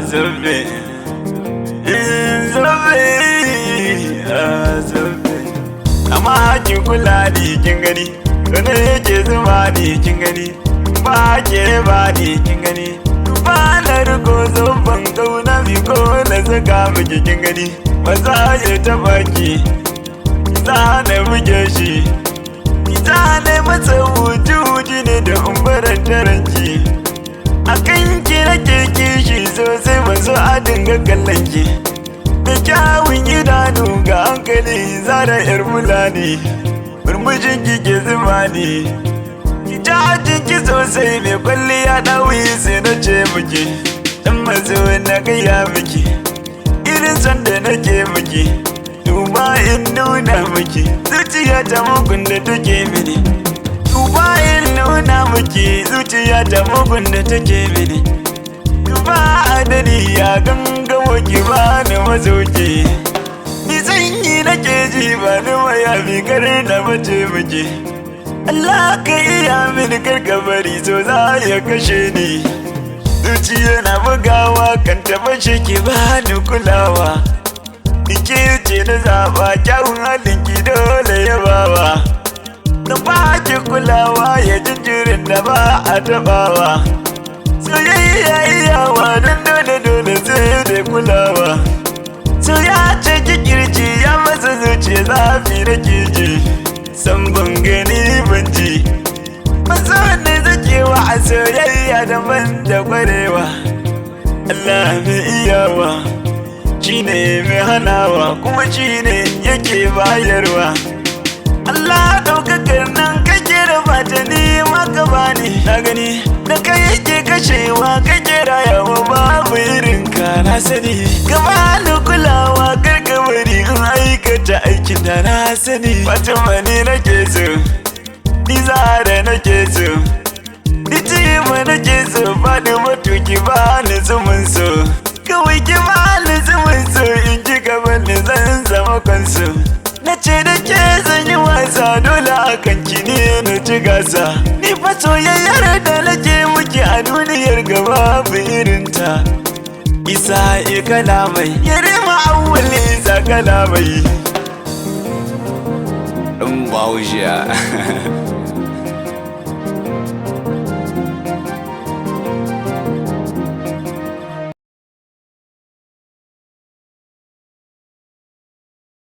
Zobe, Zobe. Amma ki kula ni kin gani, wanda yake zuma ni kin gani, ba ke ba ni kin gani. Ba na riko zumban kauna mi ko na saka miki kin gani. Maza ya taba ki, za na buge shi. Za na masa wuji ne da umbaran taranki. A kan ki nake kishi sosai ba so a dinga kallon ki. Da kyawun idanu ga hankali zara yar fulani. Murmushin ki ke zuma ne. Ki jajin ki sosai mai kwalliya ɗawi sai na ce miki. Dan mazo na gaya miki. Irin son da nake miki. Duba in nuna miki. Zuciya ta mugun da take mini. Duba in nuna miki. Zuciya ta mugun da take mini. Duba adani ya gangamo ki ba ni mazauki. Ni sanyi nake ji ba ni waya bi kar na bace miki. Allah ka iya mini karka bari so za ya kashe ni. Zuciya na bugawa kan taɓa shi ki ba ni kulawa. Ike ce na zaɓa kyawun halinki dole ya bawa. Na ba ki kulawa ya jinjirin da ba a taɓawa. Soyayya iyawa don dole sai da kulawa. So ya ce ki kirji ya masa zuciya zafi da ji. San ban gani ban ji. Maso ne zakewa a soyayya daban da kwarewa. Allah mai iyawa. Shi ne mai hanawa kuma shi ne yake bayarwa. Allah ɗaukakar nan kake raba ta ni maka bani. Na gani da kai yake kashewa kake rayawa babu irin ka na sani. Ka bani kulawa kar ka bari in aikata aikin da na sani. Fatima ni nake so, ni Zahra nake so, ni Tima nake so. Faɗi matuki bani zumun so. Kawai ki bani zumun so in ji gaban ni zan zama kansu. Na ce da ke zan yi wasa dole akan ki ne na ci gasa. Ni fa soyayyar da nake muke a duniyar gaba bu irinta. Isa kalamai yarima awwal isa kalamai. Bahaushe